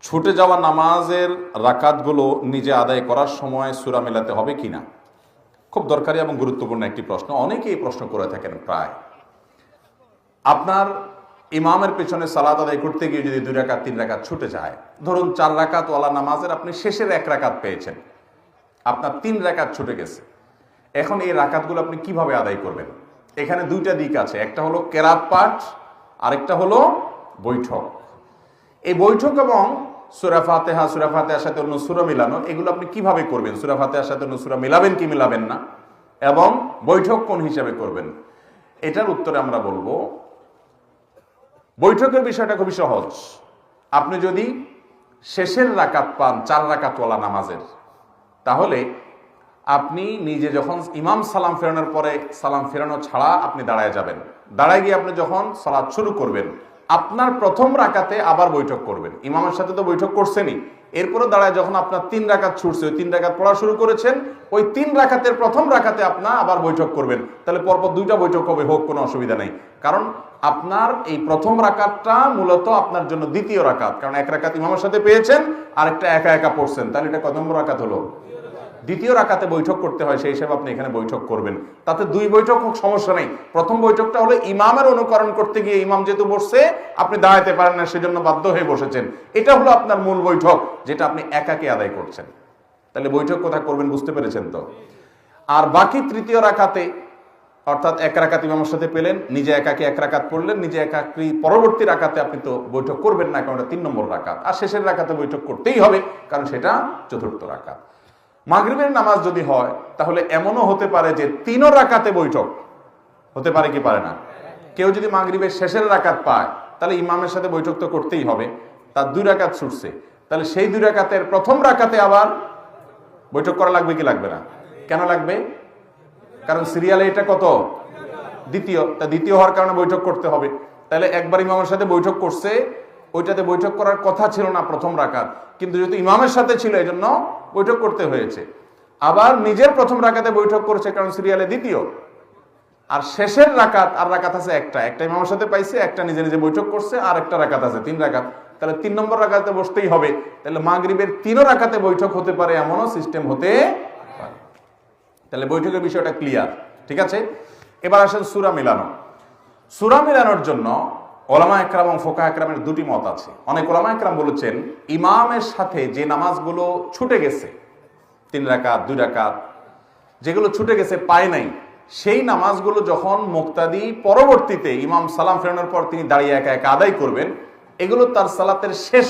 ছুটে যাওয়া নামাজের রাকাতগুলো নিজে আদায় করার সময় সূরা মেলাতে হবে কিনা, খুব দরকারি এবং গুরুত্বপূর্ণ একটি প্রশ্ন। অনেকেই এই প্রশ্ন করে থাকেন। প্রায় আপনার ইমামের পেছনে সালাত আদায় করতে গিয়ে যদি 2 রাকাত 3 রাকাত ছুটে যায়, ধরুন 4 রাকাত ওয়ালা নামাজের আপনি শেষের 1 রাকাত পেয়েছেন, আপনার 3 রাকাত ছুটে গেছে। এখন এই রাকাতগুলো আপনি কিভাবে আদায় করবেন? এখানে 2টা দিক আছে, একটা হলো কেরাত পাঠ, আরেকটা হলো বৈঠক। এই বৈঠক এবং সূরা ফাতিহার সাথে অন্য সূরা মিলানো, এগুলো আপনি কিভাবে করবেন? সূরা ফাতিহার সাথে অন্য সূরা মিলাবেন কি মিলাবেন না, এবং বৈঠক কোন হিসাবে করবেন, এটার উত্তরে আমরা বলবো বৈঠকের বিষয়টা খুবই সহজ। আপনি যদি শেষের রাকাত পান 4 রাকাত ওয়ালা নামাজের, তাহলে আপনি নিজে যখন ইমাম সালাম ফেরানোর পরে সালাম ফেরানো ছাড়া আপনি দাঁড়ায় যাবেন। দাঁড়ায় গিয়ে আপনি যখন সালাত শুরু করবেন, আপনার প্রথম রাকাতে আবার বৈঠক করবেন। ইমামের সাথে তো বৈঠক করছেনই, এরপরে দাঁড়ায় যখন আপনার 3 রাকাত ছুটছে, ওই 3 রাকাত পড়া শুরু করেছেন, ওই 3 রাকাতের প্রথম রাকাতে আপনার আবার বৈঠক করবেন। তাহলে পরপর 2টা বৈঠক হবে, হোক, কোনো অসুবিধা নেই। কারণ আপনার এই প্রথম রাকাতটা মূলত আপনার জন্য দ্বিতীয় রাকাত, কারণ 1 রাকাত ইমামের সাথে পেয়েছেন, আরেকটা একা একা পড়ছেন, তাহলে এটা কত নম্বর রাকাত হলো? দ্বিতীয় রাকাতে বৈঠক করতে হয়, সেই হিসাবে আপনি এখানে বৈঠক করবেন। তাতে 2 বৈঠক হোক, সমস্যা নেই। প্রথম বৈঠকটা হলো ইমামের অনুকরণ করতে গিয়ে ইমাম যেহেতু বসছে, আপনি দাঁড়াতে পারেন না, সেজন্য বাধ্য হয়ে বসেছেন। এটা হলো আপনার মূল বৈঠক, যেটা আপনি একাকে আদায় করছেন। তাহলে বৈঠক কোথায় করবেন বুঝতে পেরেছেন তো? আর বাকি তৃতীয় রাকাতে, অর্থাৎ 1 রাকাত ইমামের সাথে পেলেন, নিজে একাকে 1 রাকাত পড়লেন, নিজে একাকি পরবর্তী রাকাতে আপনি তো বৈঠক করবেন না, কারণ এটা 3 নম্বর রাকাত। আর শেষের রাকাতে বৈঠক করতেই হবে, কারণ সেটা 4র্থ রাকাত। মাগরিবের নামাজ যদি হয়, তাহলে এমনও হতে পারে যে 3 রাকাতে বৈঠক হতে পারে কি পারে না? কেউ যদি মাগরিবের শেষের রাকাত পায়, তাহলে ইমামের সাথে বৈঠক তো করতেই হবে। তার 2 রাকাত ছুটছে, তাহলে সেই 2 রাকাতের প্রথম রাকাতে আবার বৈঠক করা লাগবে কি লাগবে না? কেন লাগবে? কারণ সিরিয়ালে এটা কত? দ্বিতীয়। তা দ্বিতীয় হওয়ার কারণে বৈঠক করতে হবে। তাহলে একবার ইমামের সাথে বৈঠক করছে, ওইটাতে বৈঠক করার কথা ছিল না প্রথম রাকাত, কিন্তু যেহেতু ইমামের সাথে ছিল, এই জন্য বৈঠক করতে হয়েছে। আবার নিজের প্রথম রাকাতে বৈঠক করছে, কারণ সিরিয়ালে দ্বিতীয়। আর শেষের রাকাত আর রাকাত আছে একটা ইমামের সাথে পাইছে, একটা নিজে নিজে বৈঠক করছে, আর একটা রাকাত আছে 3 রাকাত। তাহলে 3 নম্বর রাকাতে বসতেই হবে। তাহলে মাগরিবের 3 রাকাতে বৈঠক হতে পারে, এমনও সিস্টেম হতে পারে। তাহলে বৈঠকের বিষয়টা ক্লিয়ার, ঠিক আছে? এবার আসেন সূরা মিলানো। সূরা মিলানোর জন্য ওলামা একরাম এবং ফোকাহা একরামের 2টি মত আছে। অনেক ওলামা একরাম বলেছেন, ইমামের সাথে যে নামাজগুলো ছুটে গেছে, 3 রাকাত 2 রাকাত, যেগুলো ছুটে গেছে, পায় নাই, সেই নামাজগুলো যখন মুক্তাদি পরবর্তীতে ইমাম সালাম ফেরানোর পর তিনি দাঁড়িয়ে একা একা আদায় করবেন, এগুলো তার সালাতের শেষ